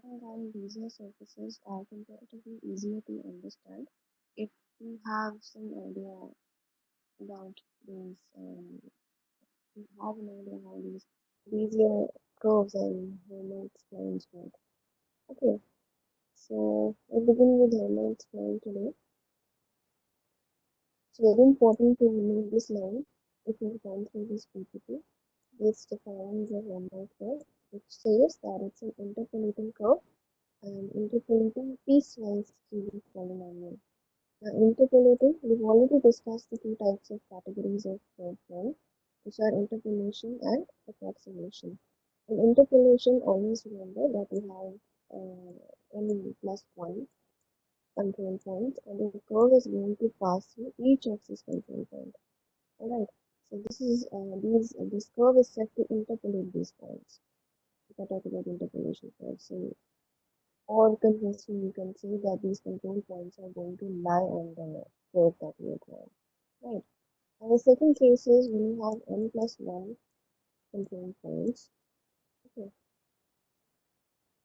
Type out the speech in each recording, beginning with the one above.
and Bezier surfaces are comparatively easier to understand if we have some idea about these, we have an idea how these Bezier curves and Hermite splines work. Okay, so we'll begin with Hermite spline today. It's very important to remove this line if you've gone through this PPT. This defines a Hermite curve, which says that it's an interpolating curve and interpolating piecewise Cubic polynomial. Now, interpolating, we've already discussed the two types of categories of curve form, which are interpolation and approximation. In interpolation, always remember that we have n plus 1 control points, and the curve is going to pass through each of these control points. Alright, so this curve is set to interpolate these points. If I talk about interpolation curves, so or conversely, you can say that these control points are going to lie on the curve that we are drawing. Right. And the second case is when you have n plus 1 control points. Okay.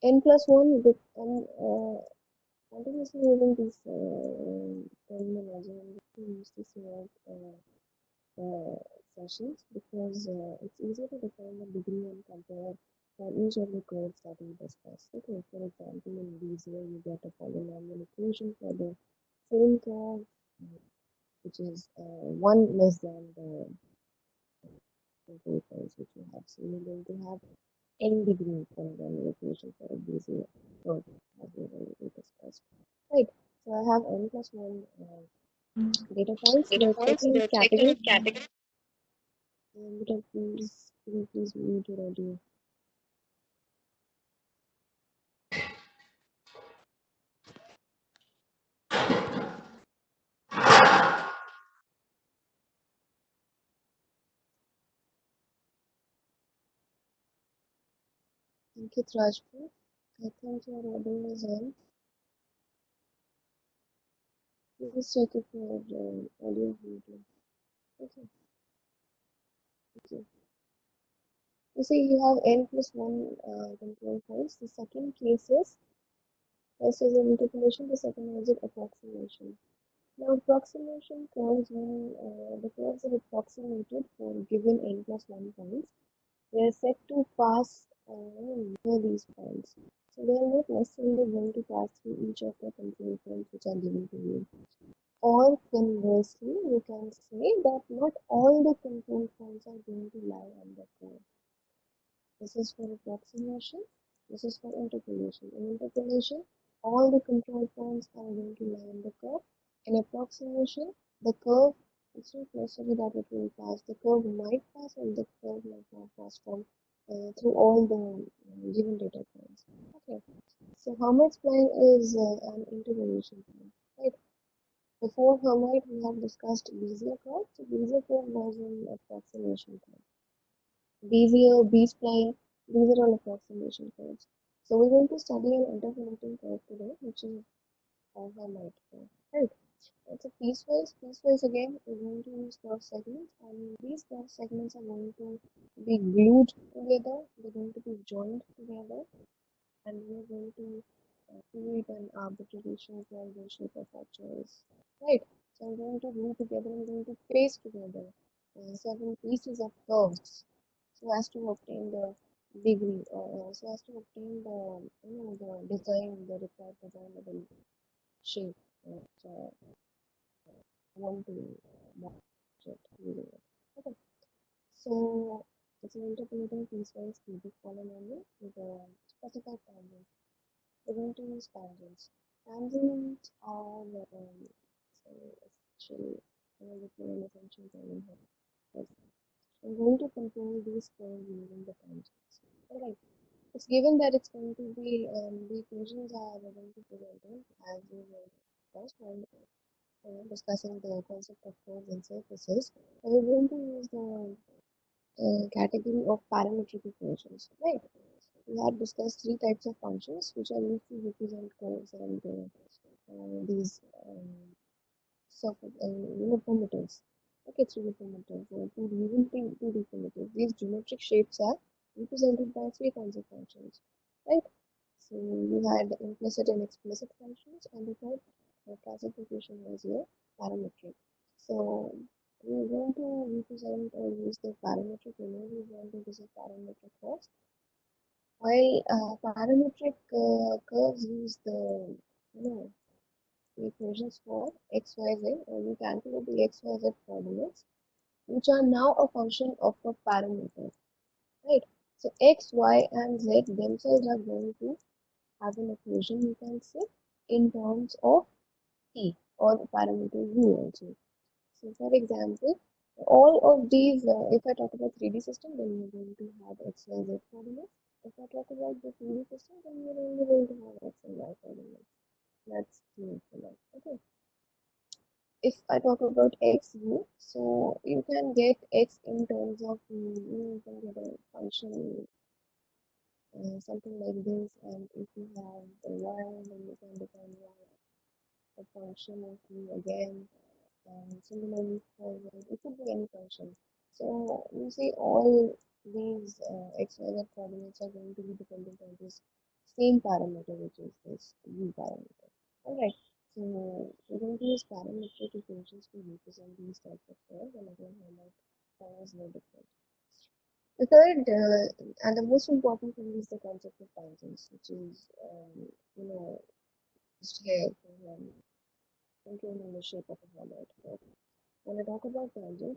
N plus 1 with n, continuously using this terminology, I'm going to use this word sessions because it's easier to define the degree and compare for each of the curves that we discussed. Okay, for example, in these here you get a polynomial equation for the same curve, which is 1 less than the control points which you have. So you're going to have n degree polynomial equation for a Bezier curve as we already discussed. Right. So I have n plus 1 data points. The second category, could you please mute your audio? Thank you, Rajpur. I think your audio is on. Please check if your audio is muted. Okay, thank you. You see, you have n plus 1 control points. The second case is, first is an interpolation, the second is an approximation. Now, approximation curves when the curves are approximated for given n plus 1 points, they are set to pass near these points. So they are not necessarily going to pass through each of the control points which are given to you. Or conversely, you can say that not all the control points are going to lie on the curve. This is for approximation, this is for interpolation. In interpolation, all the control points are going to lie on the curve. In approximation, the curve, it's not necessary that it will pass. The curve might pass or the curve might not pass from through all the given data points. Okay, so Hermite spline is an interpolation point, right? Before Hermite, we have discussed Bezier curve. So Bezier curve was an approximation curve. Bezier, B-spline, these are all approximation curves. So we're going to study an interpolating curve today, which is Hermite curve. Right. It's a piecewise. Piecewise again, we're going to use curve segments, and these curve segments are going to be glued together. They're going to be joined together, and we're going to create an arbitrary shape or the shape of our choice. Right. So I'm going to glue together. I'm going to paste together several pieces of curves so as to obtain the degree or so as to obtain the the design, the required designable shape which I want to model using it. Okay, so it's an interpolating piecewise cubic polynomial with a specified tangent. We're going to use tangents. Tangents are so essentially an essential term here. Yes. I'm going to control these curves using the tangents. Alright. It's given that it's going to be the equations are going to present as we were discussed while discussing the concept of curves and surfaces. And we're going to use the category of parametric equations, right? We had discussed three types of functions which are used to represent curves and these surface primitives. Okay, 3D primitives or 2D, even 2D primitives. These geometric shapes are represented by three kinds of functions, right? So you had implicit and explicit functions, and the third classification was your parametric. So we're going to represent or use the parametric. We're going to visit parametric first. While parametric curves use the the equations for x, y, z, or we calculate the x, y, z coordinates, which are now a function of a parameter, right? So x, y, and z themselves are going to have an equation, you can say, in terms of t or the parameter u also. So for example, all of these, if I talk about 3D system, then we're going to have x, y, z coordinates. If I talk about the 2D system, then we're only going to have x and y coordinates. That's clear for that. Okay. If I talk about x u, so you can get x in terms of you can get a function something like this, and if you have the y, then you can define y a function of u again, and similarly for z, it could be any function. So you see all these x, y, z coordinates are going to be dependent on this same parameter, which is this u parameter. Alright, so we're going to use parametric equations to represent these types of curves, and again highlight how is no different. The third and the most important thing is the concept of tangents, which is just here controlling the shape of a hollow. When I talk about tangent,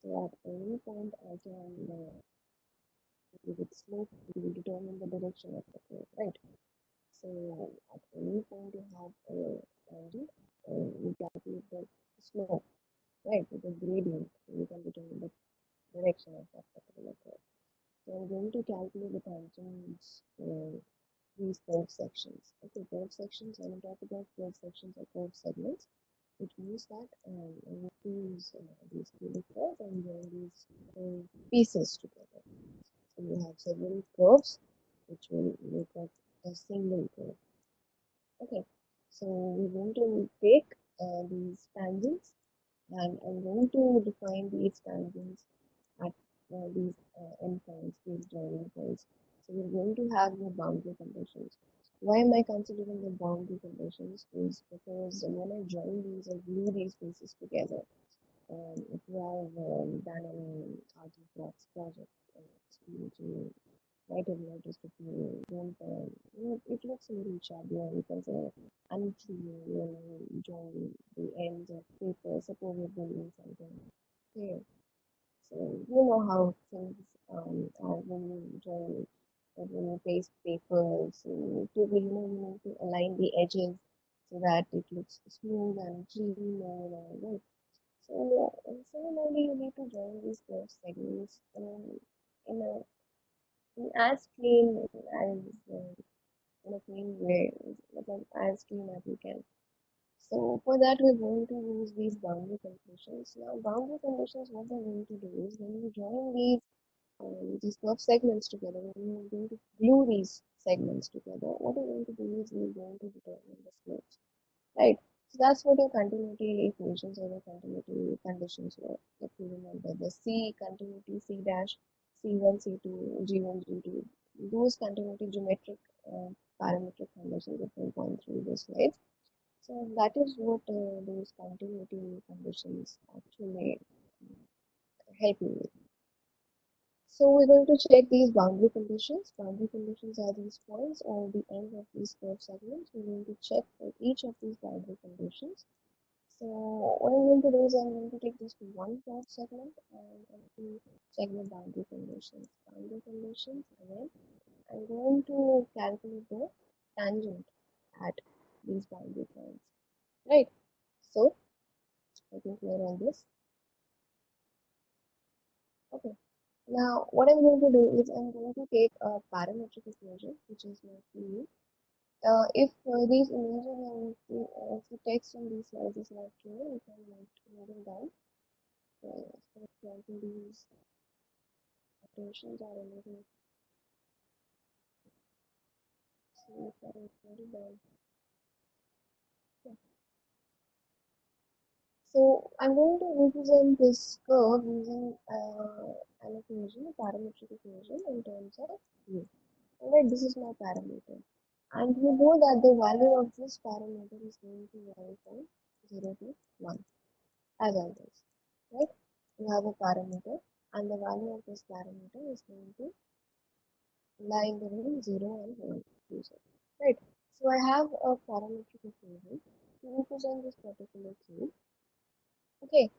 so at any point I can give it slope to determine the direction of the curve, right? So at any point you have a tangent, you calculate the slope, right? With the gradient, you can determine the direction of that particular curve. So I'm going to calculate the tangents for these curve sections. Okay, curve sections, when I talk about curve sections or curve segments, which means that I will use these cubic curves and join these pieces together. So we have several curves which will make up a single curve. Okay, so we're going to take these tangents, and I'm going to define these tangents at these endpoints, these joining points. So we're going to have the boundary conditions. Why am I considering the boundary conditions? Is because when I join these or glue these pieces together, if you have done any art and crafts project, it's going to might have noticed if you don't, it looks a little shabby or because unclean when you join the ends of paper, suppose you're building something. Okay, so you know how things are when you join, when you paste papers, you need to align the edges so that it looks smooth and clean and all that. So, similarly, you need to join these curve segments in a as clean as in a clean way, as clean as we can. So for that, we're going to use these boundary conditions. Now, boundary conditions, what they're going to do is when you join these curve segments together, when you're going to glue these segments together, what you're going to do is you're going to determine the slopes, right? So that's what your continuity equations or the continuity conditions were. If you remember the C continuity, C dash, C1, C2, G1, G2, those continuity geometric parametric conditions that we've gone through the slides. So that is what those continuity conditions actually help you with. So we're going to check these boundary conditions. Boundary conditions are these points or the ends of these curve segments. We're going to check for each of these boundary conditions. So what I'm going to do is I'm going to take just one curve segment and I'm going to check the boundary conditions. Boundary conditions, and then I'm going to calculate the tangent at these boundary points. Right. So I think we are on this. Okay. Now what I'm going to do is I'm going to take a parametric equation, which is my PU. If these images and if the text on these slides is not clear, you can note them down. For example, these operations are a little see if I note it down. Yeah. So I'm going to represent this curve using an equation, a parametric equation in terms of u. Alright, this is my parameter. And you know that the value of this parameter is going to vary from 0 to 1 as always. Right? You have a parameter and the value of this parameter is going to lie in the range 0 and 1. Right? So I have a parametric equation to represent this particular cube. Okay,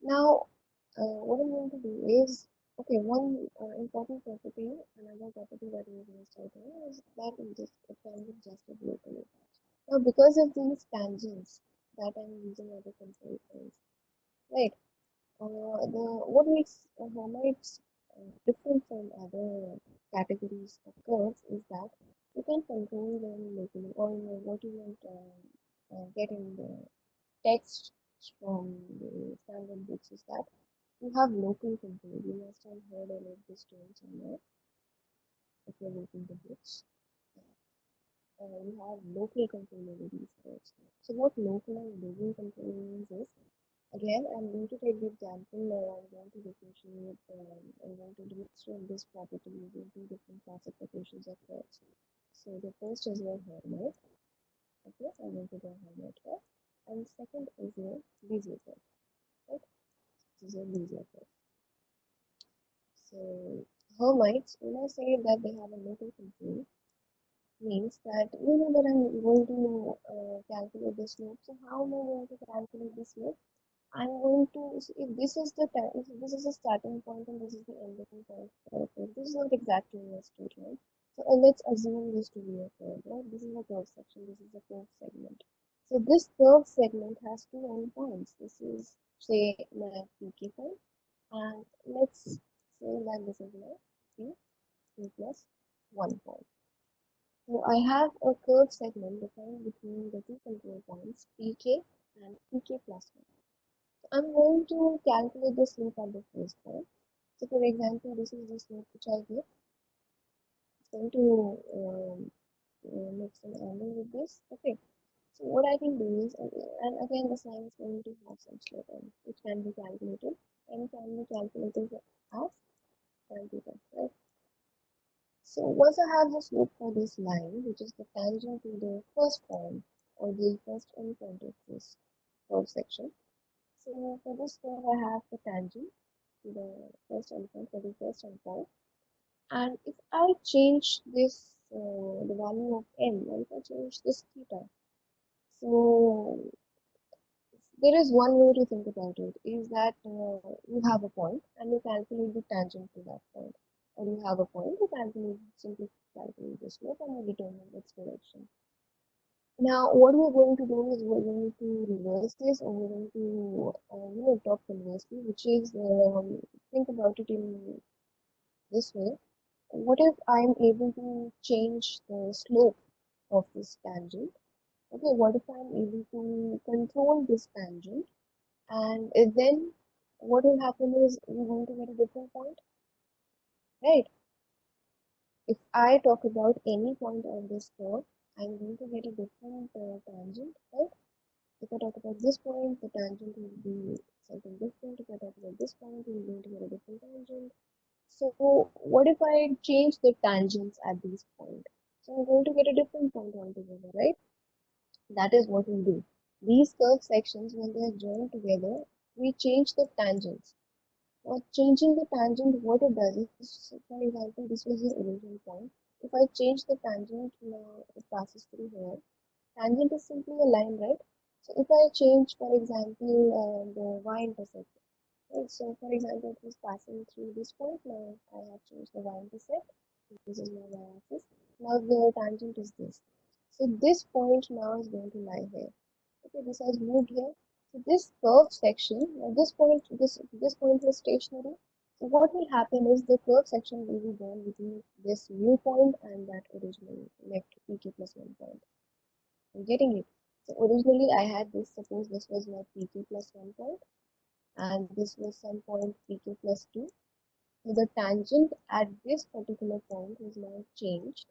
now what I'm going to do is, okay, one important property, another property that we missed out here is that it can be adjusted locally. Now, because of these tangents that I'm using as a control points, right? The what makes Hermite's different from other categories of curves is that you can control them locally, or what you want get in the text from the standard books is that you have local control. You must have heard about this term somewhere if you're reading the books. You have local control over these curves. So what local and global control means is, again, I'm going to take the example or I'm going to differentiate, I'm going to demonstrate this property using two different classifications of curves. So the first is your Hermite. Okay, I'm going to draw Hermite curve. And second is your Bezier curve. Right? This is your Bezier curve. So Hermites, when I say that they have a local control, means that you know that I'm going to calculate the slope. So how am I going to calculate the slope? I'm going to, if this is the time, if this is the starting point and this is the ending point, okay, this is not exactly a straight line. So let's assume this to be a curve, right? This is a curve section, this is a curve segment. So this curve segment has two endpoints. This is, say, my PK point, and let's say that this is my P plus 1 point. So I have a curve segment defined between the two control points, PK and PK plus 1. I'm going to calculate the slope at the first point. So for example, this is the slope which I get. It's going to make some angle with this. Okay. So what I can do is, and again this line is going to have some slope on which can be calculated and can be calculated as tan theta, right? So once I have the slope for this line, which is the tangent to the first point or the first endpoint of this curve section. So for this curve, I have the tangent to the first endpoint for the first endpoint. And if I change this, the value of n, or if I change this theta, so there is one way to think about it is that you have a point and you calculate the tangent to that point. Or you have a point, you calculate, simply calculate the slope and you determine its direction. Now, what we're going to do is we're going to reverse this, or we're going to, talk conversely, which is, think about it in this way. What if I'm able to change the slope of this tangent? Okay, what if I'm able to control this tangent? And then what will happen is we're going to get a different point, right? If I talk about any point on this curve, I'm going to get a different tangent, right? If I talk about this point, the tangent will be something different. If I talk about this point, we're going to get a different tangent. So what if I change the tangents at these points? So I'm going to get a different point altogether, right? That is what we do. These curved sections, when they are joined together, we change the tangents. Now, changing the tangent, what it does is, for example, this was the original point. If I change the tangent, now it passes through here. Tangent is simply a line, right? So if I change, for example, the y-intercept, right? So for example, it was passing through this point. Now I have changed the y-intercept. This is my y-axis. Now the tangent is this. So this point now is going to lie here. Okay, this has moved here. So this curved section, this point was stationary. So what will happen is the curved section will be born between this new point and that original left PK plus 1 point. I'm getting it. So originally I had this, suppose this was my PK plus 1 point and this was some point PK plus 2. So the tangent at this particular point is now changed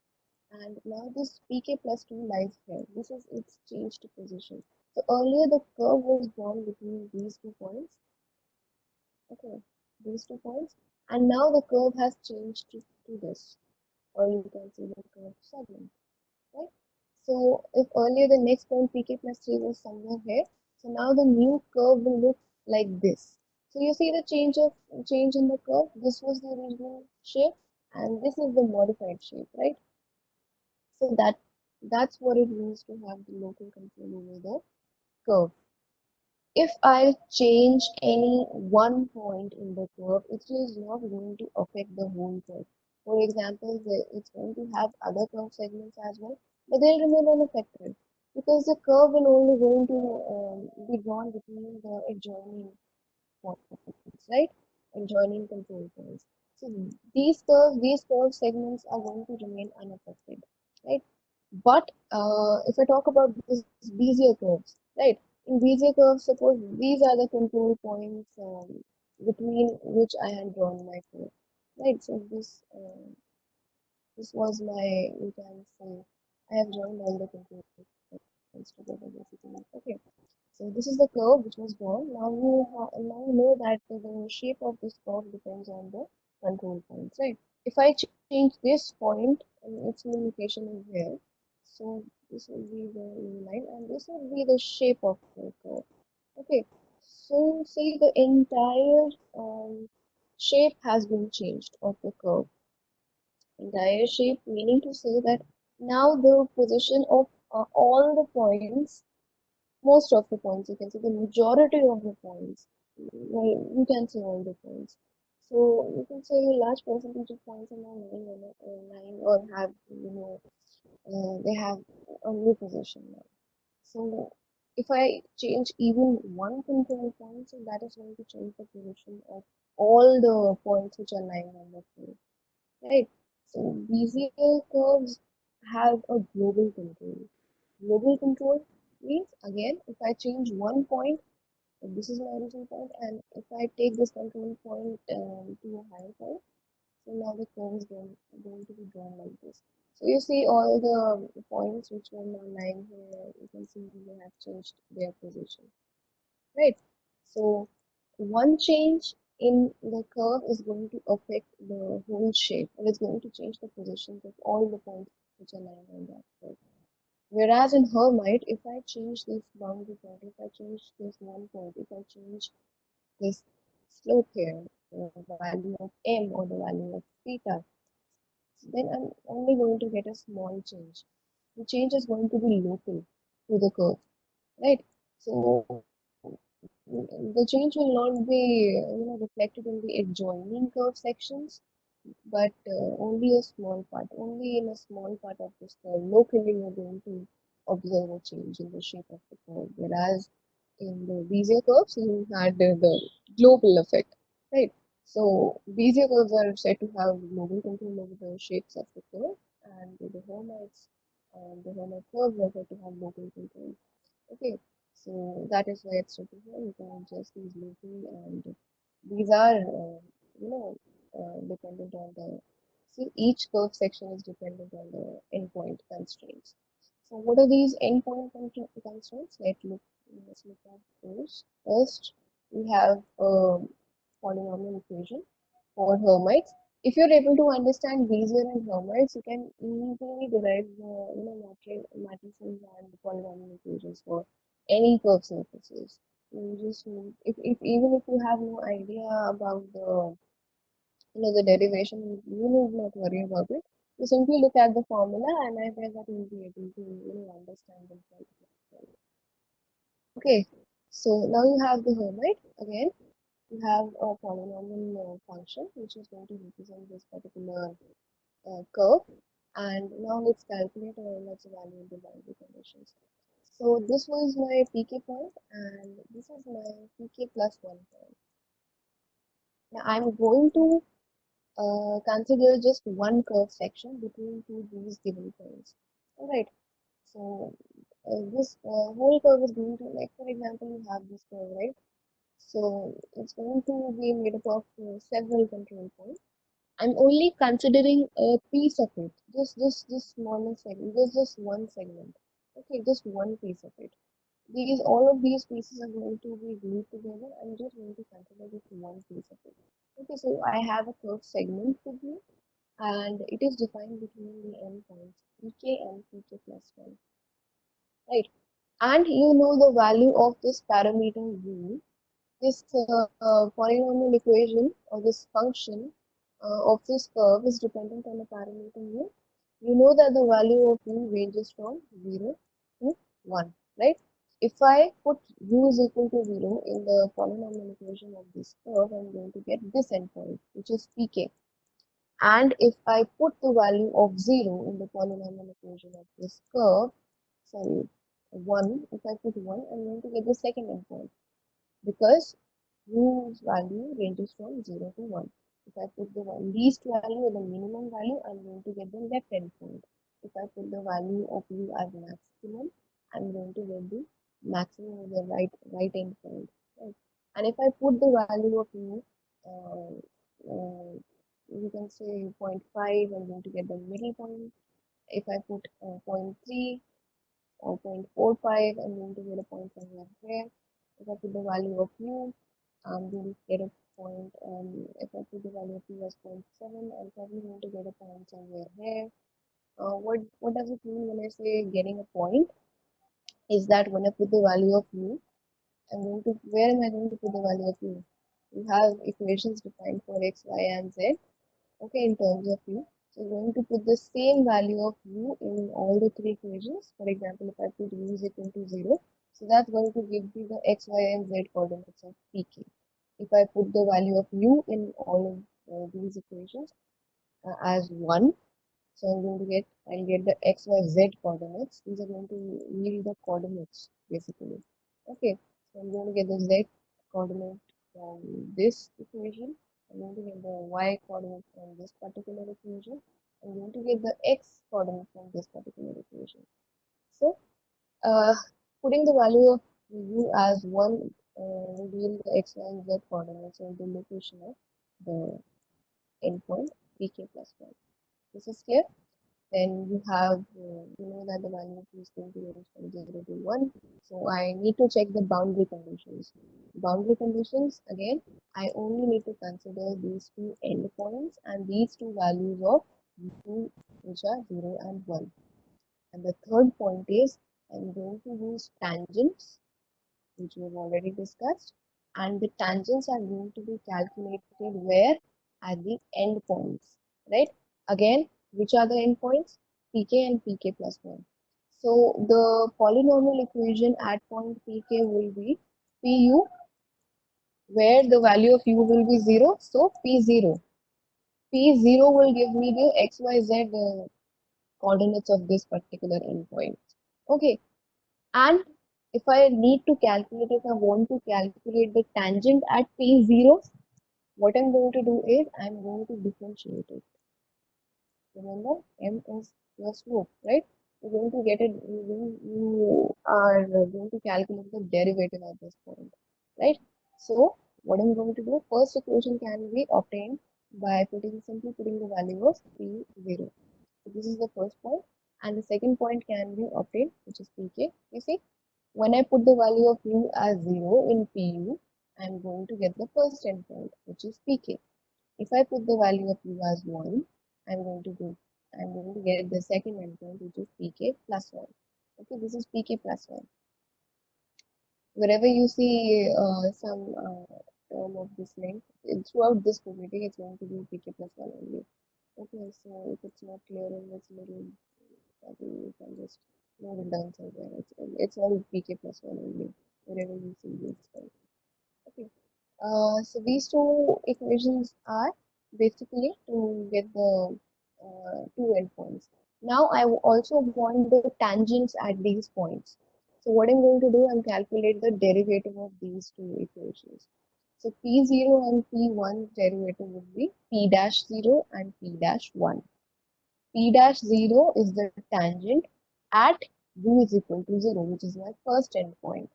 and now this PK plus 2 lies here. This is its changed position. So earlier the curve was drawn between these 2 points. Okay, these 2 points. And now the curve has changed to this. or you can say the curve segment, right? So if earlier the next point PK plus 3 was somewhere here, so now the new curve will look like this. So you see the change in the curve. This was the original shape, and this is the modified shape, right? So that's what it means to have the local control over the curve. If I change any one point in the curve, it is not going to affect the whole curve. For example, it's going to have other curve segments as well, but they'll remain unaffected because the curve will only going to be drawn between the adjoining points, right? Adjoining control points. So these curve segments are going to remain unaffected, right? But if I talk about this Bezier curves, right? In Bezier curves, suppose these are the control points between which I had drawn my curve, right? So this was my, you can say, I have drawn all the control points together basically. Okay, so this is the curve which was drawn. Now you know that the shape of this curve depends on the control points, right? If I change this point, and its location is here, so this will be the line, and this will be the shape of the curve. Okay, so say the entire shape has been changed of the curve. Entire shape, meaning to say that now the position of all the points, most of the points, you can say the majority of the points, well, you can say all the points. So you can say a large percentage of points are now lying on a line or have, they have a new position now. So if I change even one control point, so that is going to change the position of all the points which are lying on the field, right? So Bezier curves have a global control. Global control means again, if I change one point, if this is my origin point, and if I take this control point to a higher point, so now the curve is going to be drawn like this. So you see all the points which were now lying here, you can see they have changed their position, right? So one change in the curve is going to affect the whole shape, or it's going to change the positions of all the points which are lying on that curve. Whereas in Hermite, if I change this boundary point, if I change this one point, if I change this slope here, the value of m or the value of theta, then I'm only going to get a small change. The change is going to be local to the curve, right? So the change will not be reflected in the adjoining curve sections, but only a small part, only in a small part of this curve. Locally, you're going to observe a change in the shape of the curve, whereas in the Bezier curves, you had the global effect, right? So Bezier curves are said to have global control over the shapes of the curve, and the Hermite curves are said to have local control. Okay, so that is why it's written here. You can adjust these locally, and these are, dependent on the. See, each curve section is dependent on the endpoint constraints. So, what are these endpoint constraints? Let's look at those. First, we have a polynomial equation for Hermites. If you're able to understand Bezier and Hermites, you can easily derive the matrices and the polynomial equations for any curve surfaces. You just need, if even if you have no idea about the derivation, you need not worry about it. You simply look at the formula, and I guess that you'll be able to understand them quite well. Okay, so now you have the Hermite again. You have a polynomial function which is going to represent this particular curve, and now let's calculate or let's evaluate the boundary conditions. So this was my pk point, and this is my pk plus 1 point. Now I'm going to consider just one curve section between two these given points. Alright, so this whole curve is going to, like for example, you have this curve, right? So it's going to be made up of several control points. I'm only considering a piece of it, just smaller segment, just one segment. Okay, just one piece of it. All of these pieces are going to be glued together. I'm just going to consider just one piece of it. Okay, so I have a curved segment with me, and it is defined between the endpoints pk and pk plus 1, right? And you know the value of this parameter u, this polynomial equation or this function of this curve is dependent on the parameter u. You know that the value of u ranges from 0 to 1, right? If I put u is equal to 0 in the polynomial equation of this curve, I'm going to get this endpoint, which is pk. And if I put the value of 0 in the polynomial equation of this curve, sorry, 1, if I put 1, I'm going to get the second endpoint because u's value ranges from 0 to 1. If I put the least value or the minimum value, I'm going to get the left endpoint. If I put the value of u as maximum, I'm going to get the maximum or the right endpoint. Right? And if I put the value of u, you can say zero point 0.5, I'm going to get the middle point. If I put zero point 0.3 or 0.45, I'm going to get a point somewhere here. If I put the value of u, I'm going to get a point. If I put the value of u as 0.7, I'm probably going to get a point somewhere here. What does it mean when I say getting a point? Is that when I put the value of u, I'm going to, where am I going to put the value of u? We have equations defined for x, y, and z. Okay, in terms of u. So we're going to put the same value of u in all the three equations. For example, if I put u is equal to 0, so that's going to give me the x, y, and z coordinates of pk. If I put the value of u in all of these equations as 1, so I'll get the x, y, z coordinates. These are going to yield the coordinates basically. Okay, so I'm going to get the z coordinate from this equation. I'm going to get the y coordinate from this particular equation. I'm going to get the x coordinate from this particular equation. So, uh, putting the value of u as 1 will yield the x, y, and z coordinates in the location of the endpoint pk plus 1. This is clear? Then you have, you know that the value of is going to range from 0 to 1. So I need to check the boundary conditions. Boundary conditions, again, I only need to consider these two endpoints and these two values of u, which are 0 and 1. And the third point is I'm going to use tangents, which we've already discussed, and the tangents are going to be calculated where? At the endpoints, right? Again, which are the endpoints? pk and pk plus 1. So the polynomial equation at point pk will be pu, where the value of u will be 0, so p0. p0 will give me the xyz coordinates of this particular endpoint. Okay, and if I need to calculate, if I want to calculate the tangent at P0, what I'm going to do is I'm going to differentiate it. Remember, M is your slope, right? You're going to get it, you are going to calculate the derivative at this point, right? So, what I'm going to do, first equation can be obtained by simply putting the value of P0. So, this is the first point, and the second point can be obtained, which is Pk. You see, when I put the value of u as 0 in Pu, I am going to get the first endpoint, which is Pk. If I put the value of u as 1, I'm going to get the second endpoint, which is Pk plus 1. Okay, this is Pk plus 1. Wherever you see some term of this length, throughout this property, it's going to be Pk plus 1 only. Okay, so if it's not clear in this little, you can just note it down somewhere. It's all pk plus 1 only, wherever you see this. Okay. So these two equations are basically to get the two endpoints. Now I also want the tangents at these points. So what I'm going to do, I'll calculate the derivative of these two equations. So P0 and P1 derivative would be P dash 0 and P dash 1. P dash 0 is the tangent at u is equal to 0, which is my first endpoint.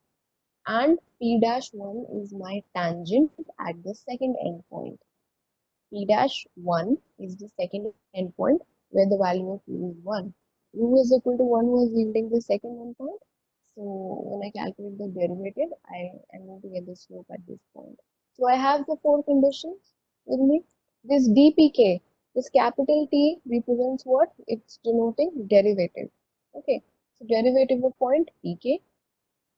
And P dash 1 is my tangent at the second endpoint. P dash 1 is the second endpoint where the value of u is 1. U is equal to 1 was yielding the second endpoint. So when I calculate the derivative, I am going to get the slope at this point. So I have the four conditions with me. This dpk, This capital T represents what? It's denoting derivative. Okay, so derivative of point pk,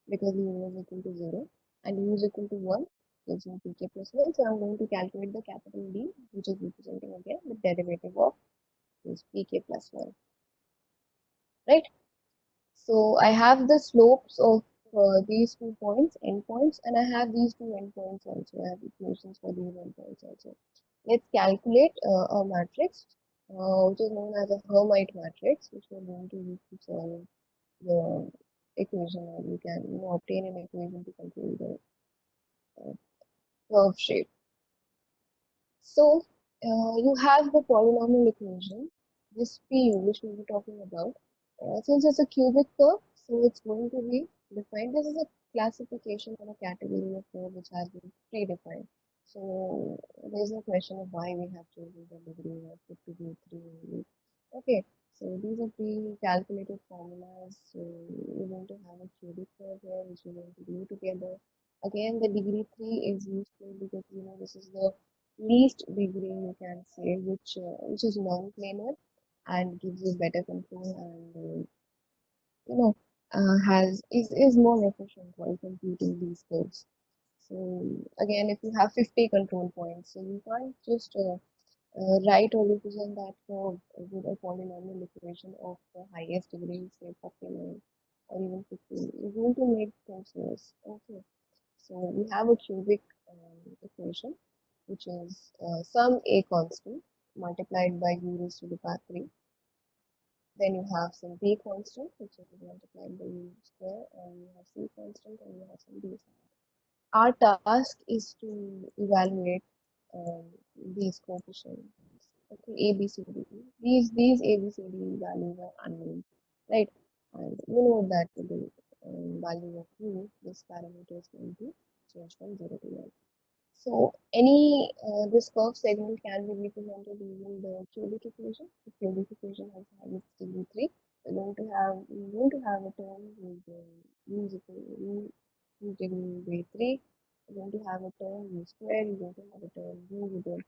because u is equal to 0 and u is equal to 1 gives me pk plus 1. So I'm going to calculate the capital D, which is representing again the derivative of this pk plus 1. Right? So I have the slopes of these 2 points, endpoints, and I have these 2 endpoints also. I have equations for these endpoints also. Let's calculate a matrix which is known as a Hermite matrix, which we're going to use to solve the equation, or you can obtain an equation to control the curve shape. So you have the polynomial equation, this PU, which we'll be talking about. Since it's a cubic curve, so it's going to be defined. This is a classification or a category of curve which has been predefined. So there's no question of why we have chosen the degree of 53 only. Okay, so these are pre-calculated formulas. So we're going to have a cubic curve here, which we're going to do together. Again, the degree 3 is useful because this is the least degree, you can say, which is non-planar and gives you better control, and you know has is more efficient while computing these curves. So again, if you have 50 control points, so you can't just write or represent that curve with a polynomial equation of the highest degree, say 49 or even 50. You're going to make things worse. Okay, so we have a cubic equation, which is some a constant multiplied by u raised to the power 3. Then you have some b constant, which is multiplied by u square, and you have c constant, and you have some d. Our task is to evaluate um, these coefficients. Okay, a, b, c, d. These a, b, c, d values are unknown, right? And you know that the value of u, this parameter is going to change from 0 to 1. So any this curve segment can be represented using the cubic equation. The cubic equation has highest degree 3. We're going to have a term with u is equal to u degree 3. We're going to have a term u square. We're going to have a term u with the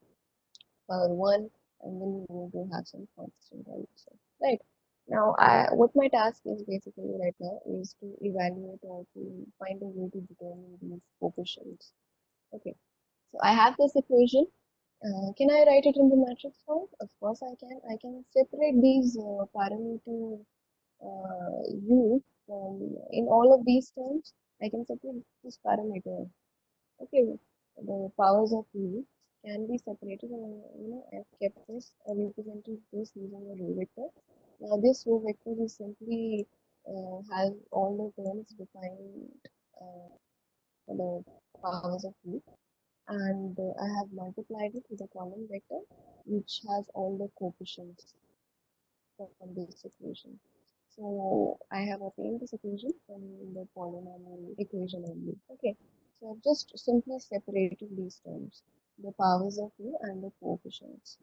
power 1, and then we're going to have some constant values. Right. Now, what my task is basically right now is to evaluate or to find a way to determine these coefficients. Okay. So I have this equation. Can I write it in the matrix form? Of course I can. I can separate these parameter u from in all of these terms. I can separate this parameter. Okay, the powers of u can be separated, and I've kept this or represented this using a row vector. Now this row vector is simply has all the terms defined for the powers of u, and I have multiplied it with a column vector which has all the coefficients from this equation. So I have obtained this equation from the polynomial equation only. Okay, so I've just simply separated these terms, the powers of u and the coefficients.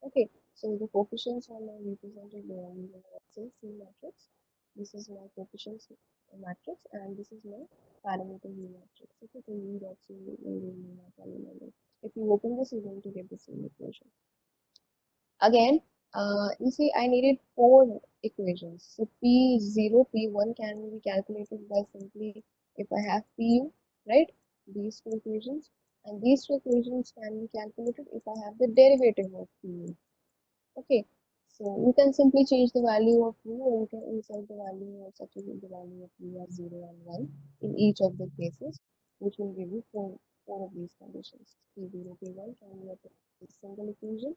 Okay, so the coefficients are now represented using say C matrix. This is my coefficients matrix, and this is my parameter u matrix. Okay, so u dot c will be my polynomial. If you open this, you're going to get the same equation. Again, you see, I needed 4 equations. So P0, P1 can be calculated by simply if I have PU, right? These 2 equations. And these 2 equations can be calculated if I have the derivative of PU. Okay, so you can simply change the value of u, or you can insert the value or substitute the value of u as 0 and 1 in each of the cases, which will give you four of these conditions. P0, P1 can be a single equation.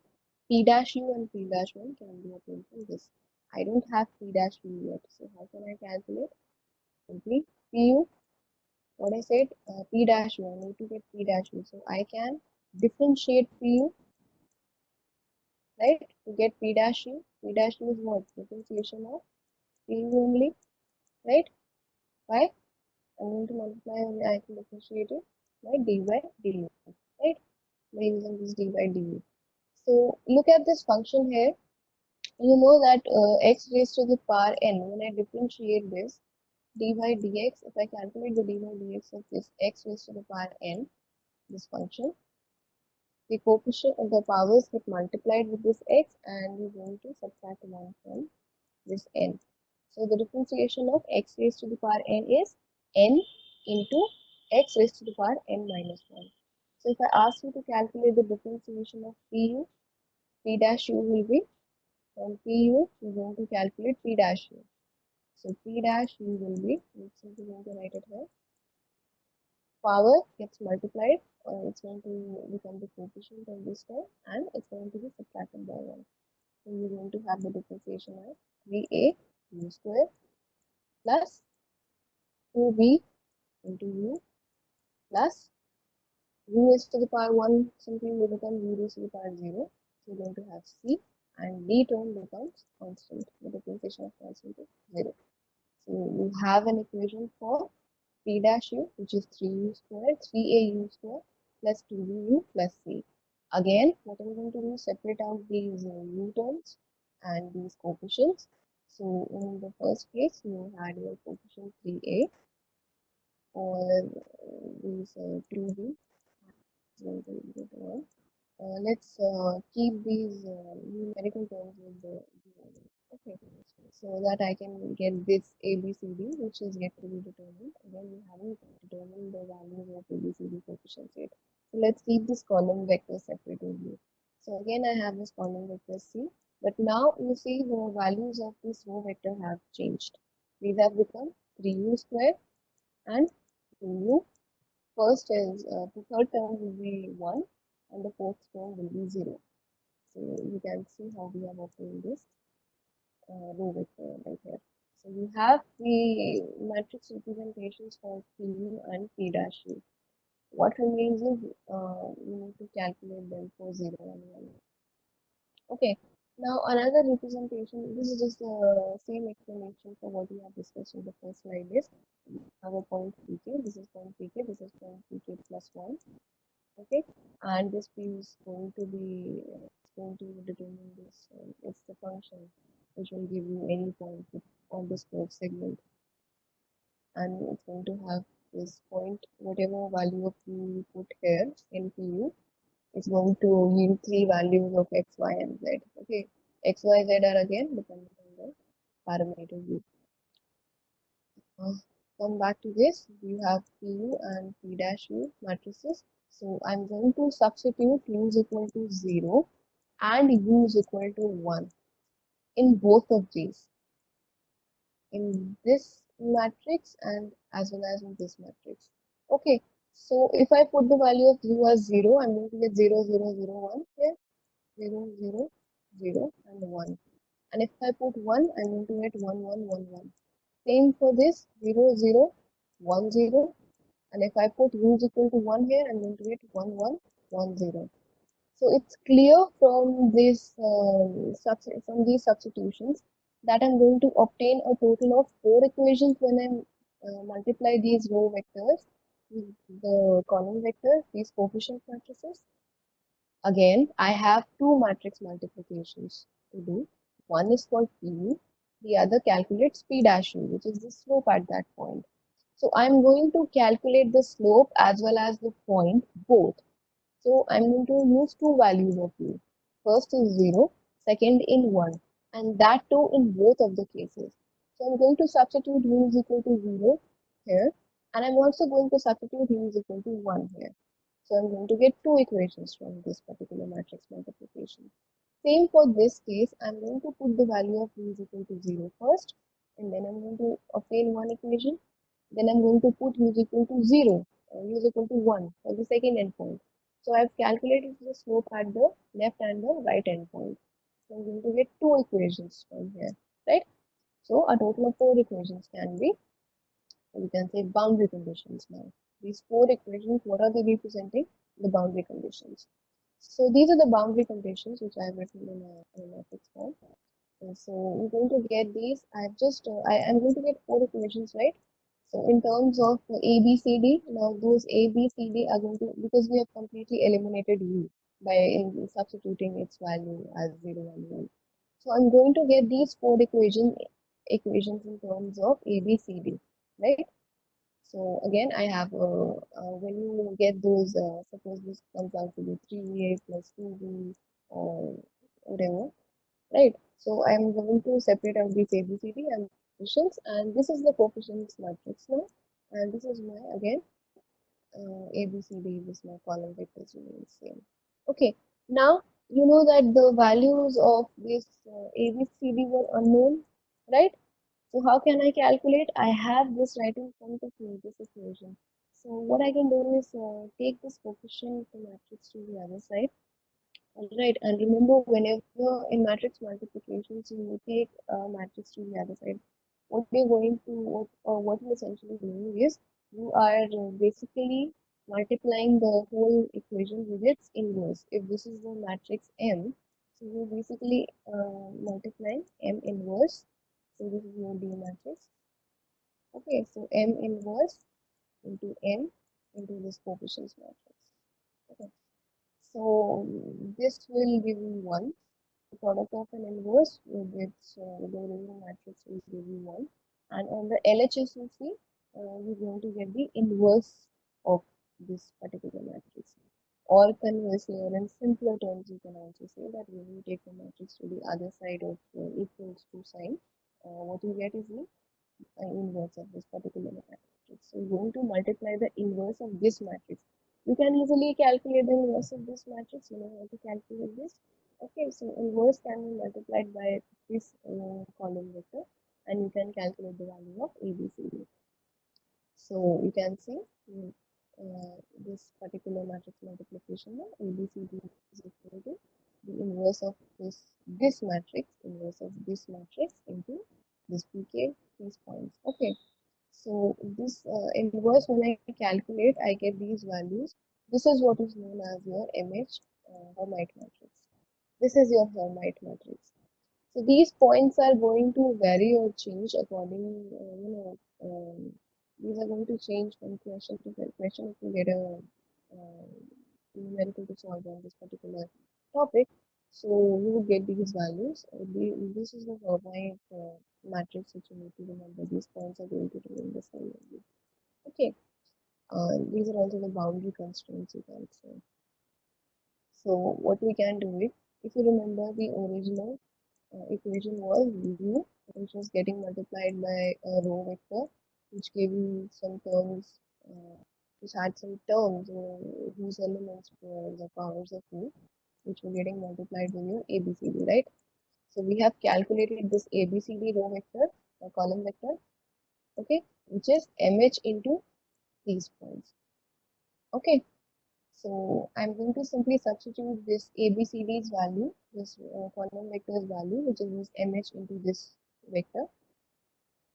P dash u and P dash 1 can be obtained from this. I don't have P dash u yet, so how can I calculate? Simply Pu, what I said, P dash u, I need to get P dash u. So I can differentiate Pu, right, to get P dash u. P dash u is what? Differentiation of Pu only, right? Why? I'm going to multiply and I can differentiate it by d by du, right? By using this d by du. So look at this function here. You know that x raised to the power n, when I differentiate this d by dx, if I calculate the d by dx of this x raised to the power n, this function, the coefficient of the powers get multiplied with this x, and we're going to subtract 1 from this n. So the differentiation of x raised to the power n is n into x raised to the power n minus 1. So if I ask you to calculate the differentiation of pu, p dash u will be from pu, we're going to calculate p dash u. So p dash u will be, I'm simply going to write it here, power gets multiplied, or it's going to become the coefficient of this term, and it's going to be subtracted by 1. So you're going to have the differentiation as 3a u square plus 2b into u plus u is to the power 1 simply will become u raised to the power 0. So you're going to have c, and d term becomes constant. The differentiation of constant is 0. So you have an equation for p dash u, which is 3u square, 3au square plus 2bu plus c. Again, what I'm going to do is separate out these u terms and these coefficients. So in the first case, you had your coefficient 3a, or these 2b. Let's keep these numerical terms with the okay, so that I can get this ABCD, which is yet to be determined. Again, we haven't determined the values of ABCD coefficients yet. So let's keep this column vector separately. So again, I have this column vector C, but now you see the values of this row vector have changed. These have become 3u square and 2u. First is the third term will be 1 and the fourth term will be 0. So you can see how we have obtained this row vector right here. So we have the matrix representations for P and P dash U. What remains is you need to calculate them for 0 and 1. Okay. Now another representation, this is just the same explanation for what we have discussed in the first slide is our point pk, this is point pk, this is point pk plus 1. Okay, and this p is going to be going to determine this, it's the function which will give you any point on this curve segment, and it's going to have this point, whatever value of p you put here in pu, it's going to yield three values of x, y, and z. Okay, x, y, z are again dependent on the parameter u. Come back to this, you have pu and p dash u matrices. So I'm going to substitute u is equal to 0 and u is equal to 1 in both of these, in this matrix and as well as in this matrix. Okay, so if I put the value of u as 0, I'm going to get 0, 0, 0, 1 here, 0, 0, 0 and 1. And if I put 1, I'm going to get 1, 1, 1, 1. Same for this 0, 0, 1, 0. And if I put u is equal to 1 here, I'm going to get 1, 1, 1, 0. So it's clear from this from these substitutions that I'm going to obtain a total of 4 equations when I multiply these row vectors with the column vectors, these coefficient matrices. Again, I have two matrix multiplications to do. One is for P, the other calculates P dash U, which is the slope at that point. So I'm going to calculate the slope as well as the point both. So I'm going to use two values of u. First is 0, second in 1, and that too in both of the cases. So I'm going to substitute u is equal to 0 here, and I'm also going to substitute u is equal to 1 here. So I'm going to get two equations from this particular matrix multiplication. Same for this case, I'm going to put the value of u is equal to 0 first, and then I'm going to obtain one equation. Then I'm going to put u is equal to 0, u is equal to 1 for the second endpoint. So I've calculated the slope at the left and the right endpoint. So I'm going to get two equations from here, right? So a total of four equations can be, you can say, boundary conditions now. These four equations, what are they representing? The boundary conditions. So these are the boundary conditions which I have written in a matrix form. And so we're going to get these. I've just I am going to get four equations, right? So in terms of A, B, C, D, now those A, B, C, D are going to, because we have completely eliminated U by substituting its value as 0 and 1. So I'm going to get these four equations in terms of A, B, C, D, right? So again, I have when you get those, suppose this comes out to be 3a plus 2b or whatever, right? So I'm going to separate out these ABCD and coefficients, and this is the coefficients matrix now, and this is my again ABCD, this my column vectors remain same. Okay, now you know that the values of this ABCD were unknown, right? So how can I calculate? I have this right in front of me, this equation. So what I can do is take this coefficient matrix to the other side. Alright, and remember whenever in matrix multiplications you take a matrix to the other side, what you're going to, what you're essentially doing is you are basically multiplying the whole equation with its inverse. If this is the matrix M, so you're basically multiplying M inverse. So this is your D matrix. Okay, so M inverse into M into this coefficients matrix. Okay, so this will give you 1. The product of an inverse with its the original matrix will give you 1. And on the LHS you see, we're going to get the inverse of this particular matrix. Or conversely, or in simpler terms, you can also say that when you take the matrix to the other side of equals to sign, what you get is the inverse of this particular matrix. So you're going to multiply the inverse of this matrix. You can easily calculate the inverse of this matrix. You know how to calculate this. Okay, so inverse can be multiplied by this column vector, and you can calculate the value of ABCD. So you can see this particular matrix multiplication now ABCD is equal to the inverse of this matrix, inverse of this matrix into this PK, these points. Okay, so this inverse, when I calculate, I get these values. This is what is known as your MH Hermite matrix. This is your Hermite matrix. So these points are going to vary or change according, these are going to change from question to question if you get a numerical to solve on this particular topic. So you will get these values. This is the Hermite matrix which you need to remember. These points are going to remain the same value. Okay. These are also the boundary constraints you can say. So what we can do is, if you remember the original equation was u, which was getting multiplied by a row vector, which gave you some terms, which had some terms whose elements were the powers of u, which were getting multiplied with your ABCD, right? So we have calculated this ABCD row vector, column vector, okay, which is MH into these points. Okay, so I'm going to simply substitute this ABCD's value, this column vector's value, which is this MH into this vector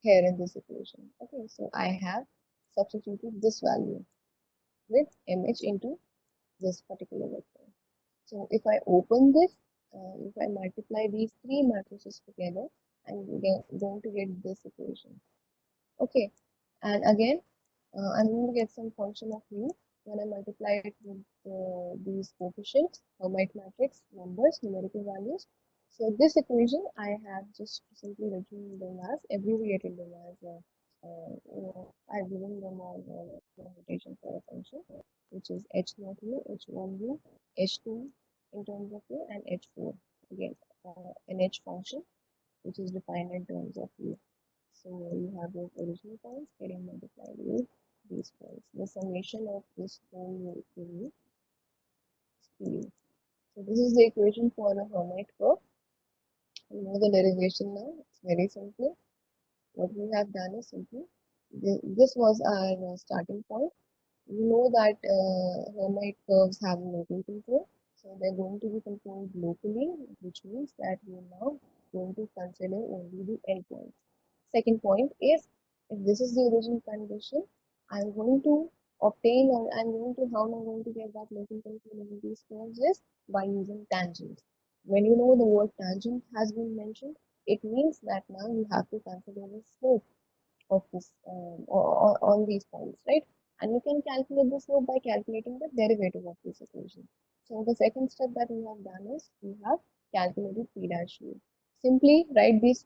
here in this equation. Okay, so I have substituted this value with MH into this particular vector. So if I open this, if I multiply these three matrices together, I'm going to get this equation. Okay, and again, I'm going to get some function of u when I multiply it with these coefficients, Hermite matrix, numbers, numerical values. So this equation I have just simply written them as, abbreviated them as, I've given them all the notation for a function, which is h naught u, h1 u, h2 in terms of u, and h4. Again, an h function, which is defined in terms of u. So you have your original points getting multiplied with these points. The summation of this whole will give you speed. So this is the equation for the Hermite curve. You know the derivation now. It's very simple. What we have done is simply this was our starting point. We know that Hermite curves have local control, so they're going to be controlled locally, which means that we are now going to consider only the endpoints. Second point is, if this is the original condition, I'm going to obtain, or I'm going to, how am I going to get that local control over these curves is by using tangents. When you know the word tangent has been mentioned, it means that now you have to consider the slope of this on these points, right? And you can calculate the slope by calculating the derivative of this equation. So the second step that we have done is we have calculated p dash u. Simply write these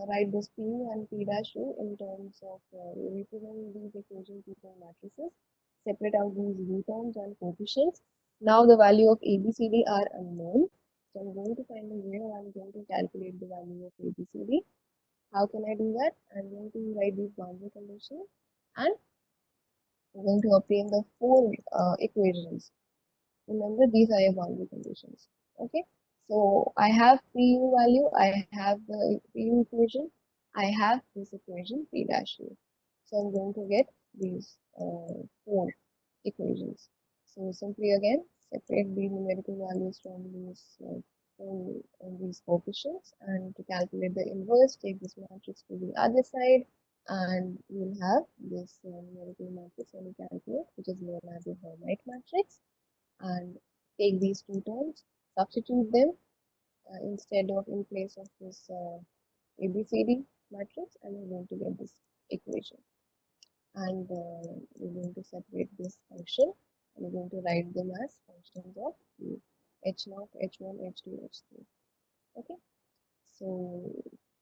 write this P and P dash U in terms of represent these equations using matrices, separate out these U terms and coefficients. Now the value of ABCD are unknown. So I'm going to find a way how I'm going to calculate the value of ABCD. How can I do that? I'm going to write these boundary conditions and I'm going to obtain the four equations. Remember, these are your boundary conditions. Okay, so I have PU value, I have the PU equation, I have this equation P dash U. So I'm going to get these four equations. So simply again separate the numerical values from these coefficients, and to calculate the inverse, take this matrix to the other side, and you'll have this numerical matrix when you calculate, which is known as a Hermite matrix. And take these two terms, substitute them instead of in place of this ABCD matrix, and you're going to get this equation. And we're going to separate this function, and we're going to write them as functions of U, H0, H1, H2, H3. Okay, so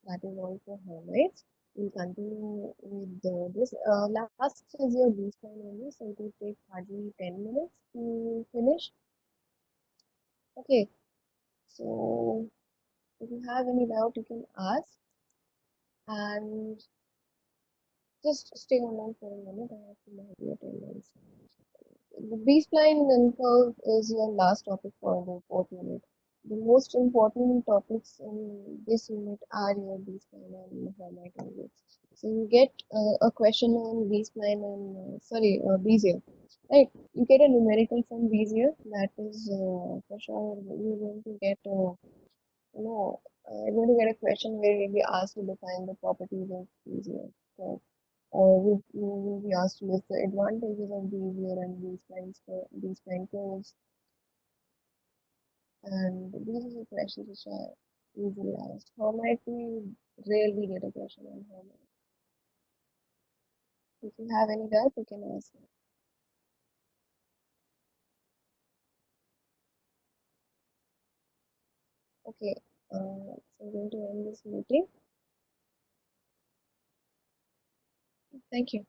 that is all for Hermites. We'll continue with this. Last is your B-spline only, so it will take hardly 10 minutes to finish. Okay, so if you have any doubt, you can ask, and just stay online for a minute. I have to have your attendance. The B-spline and curve is your last topic for the fourth unit. The most important topics in this unit are your B-spline and Hermite units. So you get a question on B-spline and Bezier, right? You get a numerical from Bezier. That is for sure you're going to get I'm going to get a question where you'll be asked to define the properties of Bezier curve, or you will be asked to list the advantages of Bezier and these spline curves, and these are the questions which are usually asked. How might we rarely get a question on how might? If you have any doubt, you can ask me. Okay, so I'm going to end this meeting. Thank you.